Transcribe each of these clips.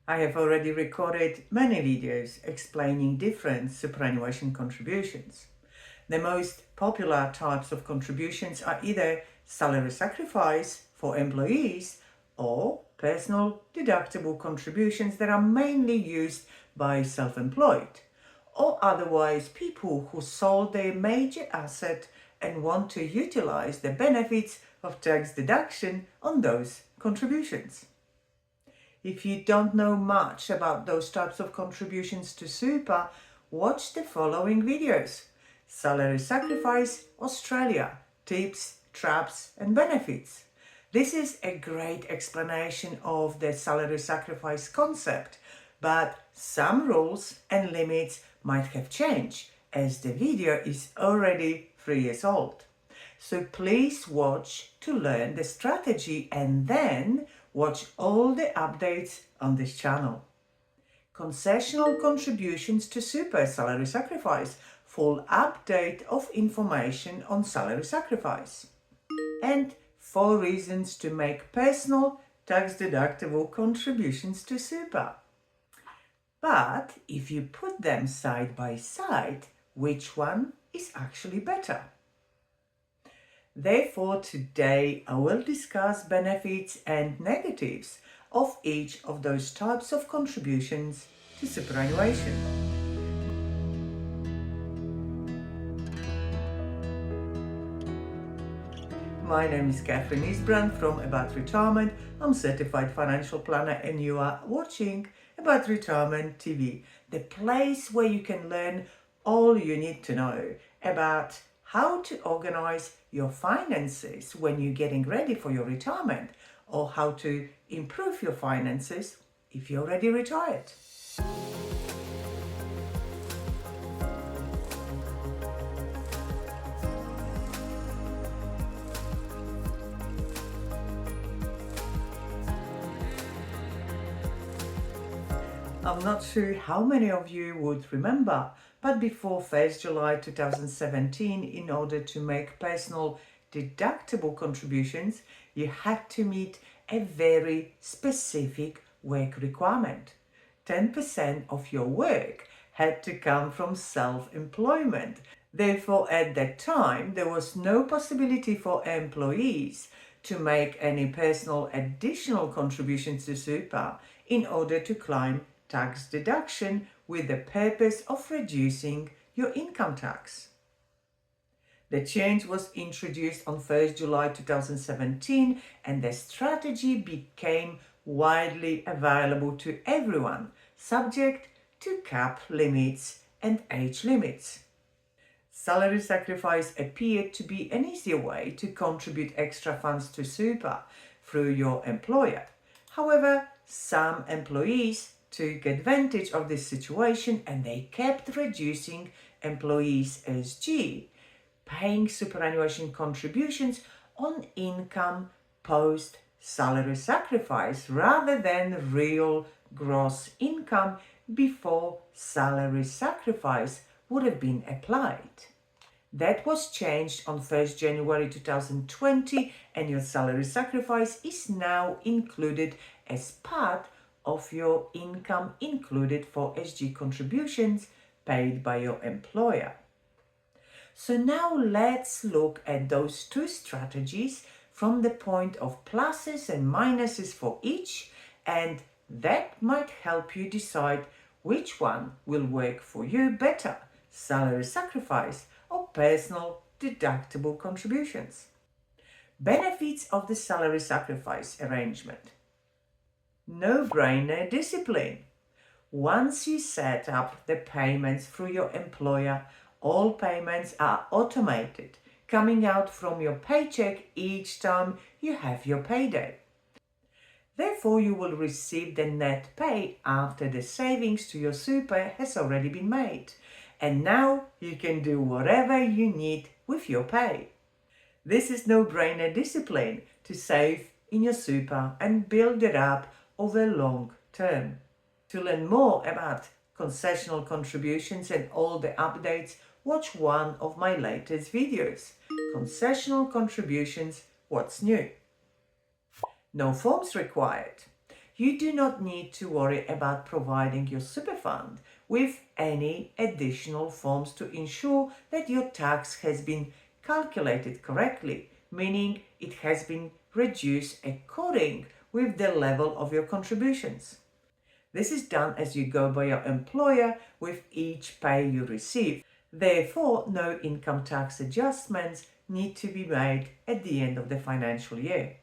I have already recorded many videos explaining different superannuation contributions. The most popular types of contributions are either salary sacrifice for employees or personal deductible contributions that are mainly used by self-employed or otherwise people who sold their major asset and want to utilize the benefits of tax deduction on those contributions. If you don't know much about those types of contributions to super, watch the following videos. Salary Sacrifice Australia, Tips, Traps and Benefits. This is a great explanation of the salary sacrifice concept, but some rules and limits might have changed as the video is already 3 years old. So please watch to learn the strategy and then watch all the updates on this channel. Concessional contributions to super salary sacrifice, full update of information on salary sacrifice. And 4 reasons to make personal tax deductible contributions to super. But if you put them side by side, which one is actually better? Therefore, today I will discuss benefits and negatives of each of those types of contributions to superannuation. My name is Catherine Isbrand from About Retirement. I'm certified financial planner and you are watching About Retirement TV, the place where you can learn all you need to know about how to organize your finances when you're getting ready for your retirement, or how to improve your finances if you're already retired. I'm not sure how many of you would remember, but before 1st July 2017, in order to make personal deductible contributions, you had to meet a very specific work requirement. 10% of your work had to come from self-employment. Therefore, at that time, there was no possibility for employees to make any personal additional contributions to super in order to claim tax deduction with the purpose of reducing your income tax. The change was introduced on 1st July 2017 and the strategy became widely available to everyone, subject to cap limits and age limits. Salary sacrifice appeared to be an easier way to contribute extra funds to super through your employer. However, some employees took advantage of this situation and they kept reducing employees' SG, paying superannuation contributions on income post salary sacrifice rather than real gross income before salary sacrifice would have been applied. That was changed on 1st January 2020 and your salary sacrifice is now included as part of your income included for SG contributions paid by your employer. So now let's look at those two strategies from the point of pluses and minuses for each, and that might help you decide which one will work for you better, salary sacrifice or personal deductible contributions. Benefits of the salary sacrifice arrangement. No-brainer discipline. Once you set up the payments through your employer, all payments are automated, coming out from your paycheck each time you have your payday. Therefore, you will receive the net pay after the savings to your super has already been made. And now you can do whatever you need with your pay. This is no-brainer discipline to save in your super and build it up over long term. To learn more about concessional contributions and all the updates, watch one of my latest videos, Concessional Contributions, What's New? No forms required. you do not need to worry about providing your super fund with any additional forms to ensure that your tax has been calculated correctly, meaning it has been reduced according with the level of your contributions. This is done as you go by your employer with each pay you receive. Therefore, no income tax adjustments need to be made at the end of the financial year.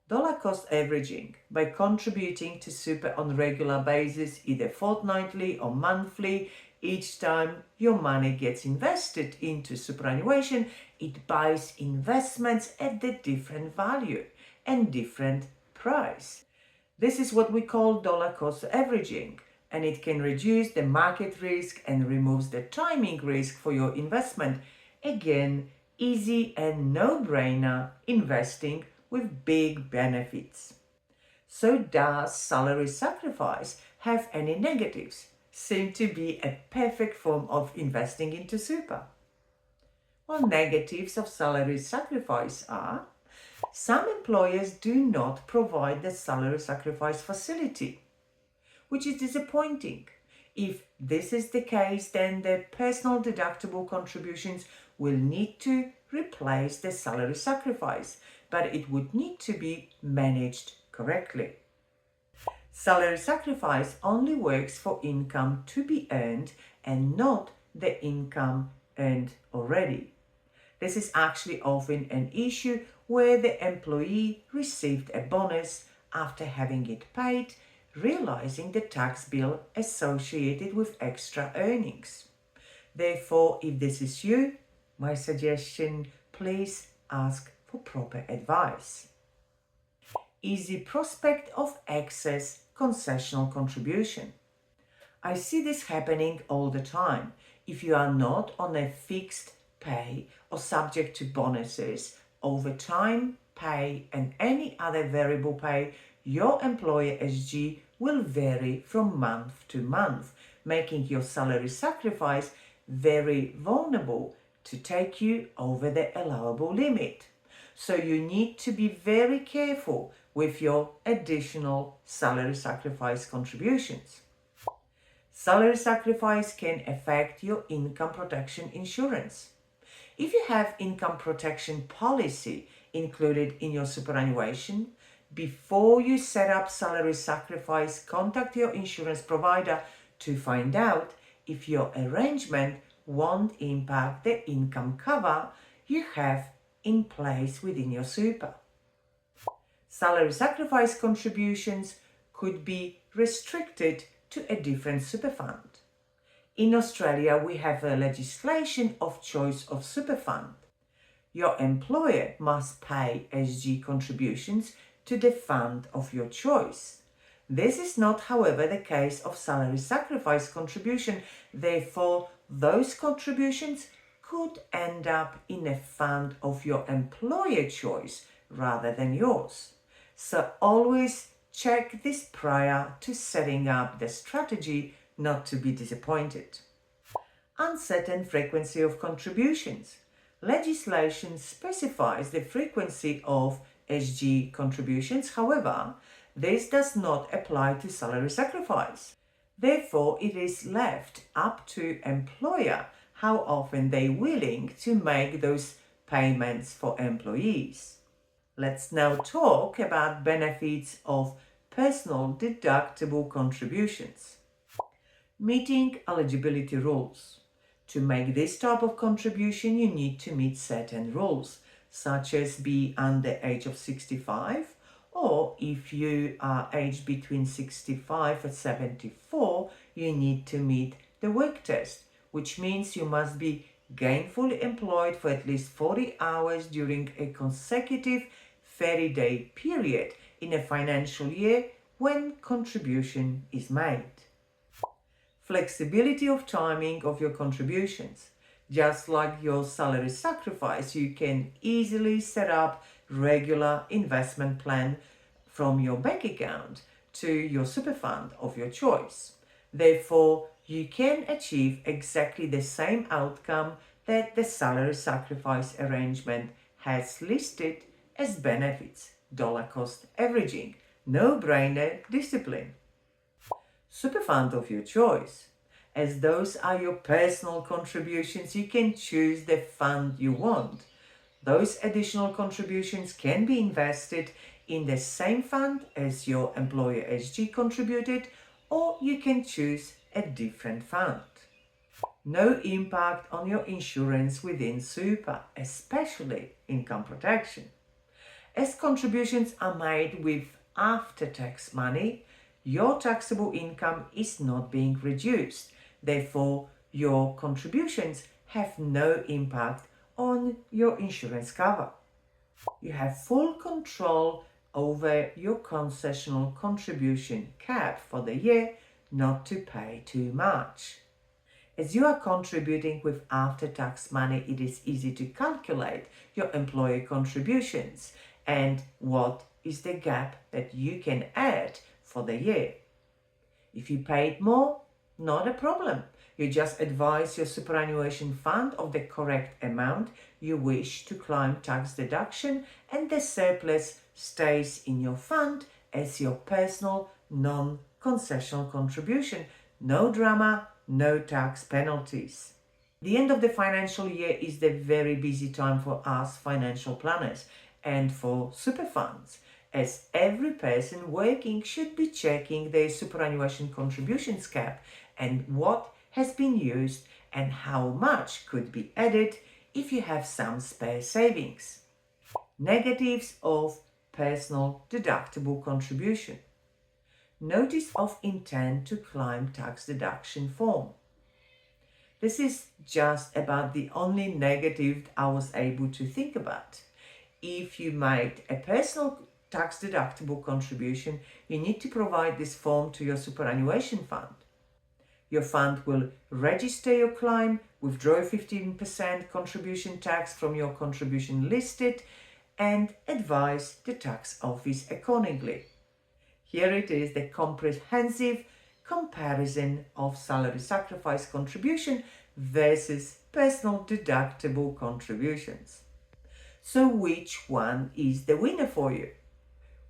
Dollar cost averaging, by contributing to super on a regular basis, either fortnightly or monthly, each time your money gets invested into superannuation, it buys investments at the different value and different price. This is what we call dollar cost averaging, and it can reduce the market risk and removes the timing risk for your investment. Again, easy and no-brainer investing with big benefits. So does salary sacrifice have any negatives? Seem to be a perfect form of investing into super. Well, negatives of salary sacrifice are: some employers do not provide the salary sacrifice facility, which is disappointing. If this is the case, then the personal deductible contributions will need to replace the salary sacrifice, but it would need to be managed correctly. Salary sacrifice only works for income to be earned and not the income earned already. This is actually often an issue where the employee received a bonus after having it paid, realizing the tax bill associated with extra earnings. Therefore, if this is you, my suggestion, please ask for proper advice. Easy prospect of excess concessional contribution. I see this happening all the time. If you are not on a fixed pay or subject to bonuses, overtime pay and any other variable pay, your employer SG will vary from month to month, making your salary sacrifice very vulnerable to take you over the allowable limit. So you need to be very careful with your additional salary sacrifice contributions. Salary sacrifice can affect your income protection insurance. If you have income protection policy included in your superannuation, before you set up salary sacrifice, contact your insurance provider to find out if your arrangement won't impact the income cover you have in place within your super. Salary sacrifice contributions could be restricted to a different super fund. In Australia, we have a legislation of choice of super fund. Your employer must pay SG contributions to the fund of your choice. This is not, however, the case of salary sacrifice contribution. Therefore, those contributions could end up in a fund of your employer choice rather than yours. So always check this prior to setting up the strategy not to be disappointed. Uncertain frequency of contributions. Legislation specifies the frequency of SG contributions. However, this does not apply to salary sacrifice. Therefore, it is left up to employer how often they're willing to make those payments for employees. Let's now talk about benefits of personal deductible contributions. Meeting eligibility rules. To make this type of contribution, you need to meet certain rules, such as be under age of 65, or if you are aged between 65 and 74, you need to meet the work test, which means you must be gainfully employed for at least 40 hours during a consecutive 30-day period in a financial year when contribution is made. Flexibility of timing of your contributions. Just like your salary sacrifice, you can easily set up regular investment plan from your bank account to your super fund of your choice. Therefore, you can achieve exactly the same outcome that the salary sacrifice arrangement has listed as benefits, dollar cost averaging. No-brainer discipline. Super fund of your choice. As those are your personal contributions, you can choose the fund you want. Those additional contributions can be invested in the same fund as your employer SG contributed, or you can choose a different fund. No impact on your insurance within super, especially income protection. As contributions are made with after-tax money, your taxable income is not being reduced. Therefore, your contributions have no impact on your insurance cover. You have full control over your concessional contribution cap for the year not to pay too much. As you are contributing with after-tax money, it is easy to calculate your employer contributions and what is the gap that you can add for the year. If you paid more, not a problem. You just advise your superannuation fund of the correct amount you wish to claim tax deduction, and the surplus stays in your fund as your personal non-concessional contribution. No drama, no tax penalties. The end of the financial year is the very busy time for us financial planners and for super funds, as every person working should be checking their superannuation contributions cap and what has been used and how much could be added if you have some spare savings. Negatives of personal deductible contribution. Notice of intent to claim tax deduction form. This is just about the only negative I was able to think about. If you made a personal tax deductible contribution, you need to provide this form to your superannuation fund. Your fund will register your claim, withdraw 15% contribution tax from your contribution listed, and advise the tax office accordingly. Here it is, the comprehensive comparison of salary sacrifice contribution versus personal deductible contributions. So which one is the winner for you?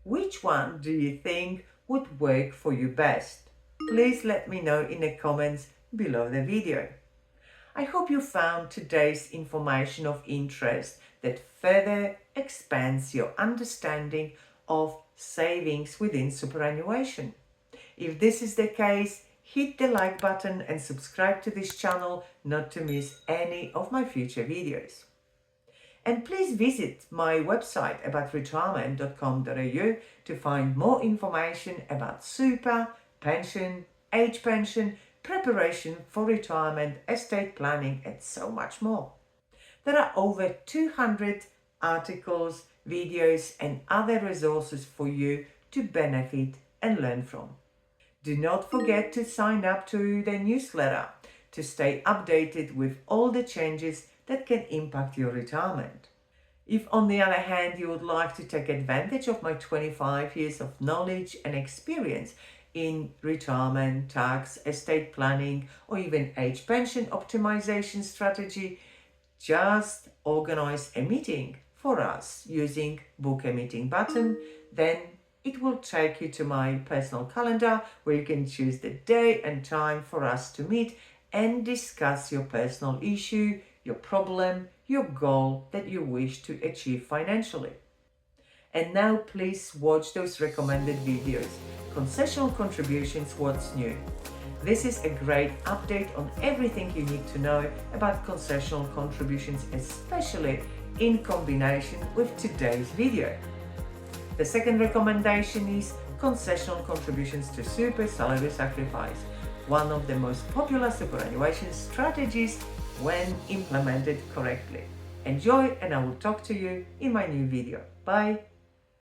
Which one do you think would work for you best? Please let me know in the comments below the video. I hope you found today's information of interest that further expands your understanding of savings within superannuation. If this is the case, hit the like button and subscribe to this channel not to miss any of my future videos. And please visit my website about retirement.com.au to find more information about super, pension, age pension, preparation for retirement, estate planning, and so much more. There are over 200 articles, videos, and other resources for you to benefit and learn from. Do not forget to sign up to the newsletter to stay updated with all the changes that can impact your retirement. If, on the other hand, you would like to take advantage of my 25 years of knowledge and experience in retirement, tax, estate planning, or even age pension optimization strategy, just organize a meeting for us using book a meeting button. Then it will take you to my personal calendar where you can choose the day and time for us to meet and discuss your personal issue, your problem, your goal that you wish to achieve financially. And now please watch those recommended videos. Concessional contributions, what's new? This is a great update on everything you need to know about concessional contributions, especially in combination with today's video. The second recommendation is concessional contributions to super salary sacrifice, one of the most popular superannuation strategies when implemented correctly. Enjoy, and I will talk to you in my new video. Bye!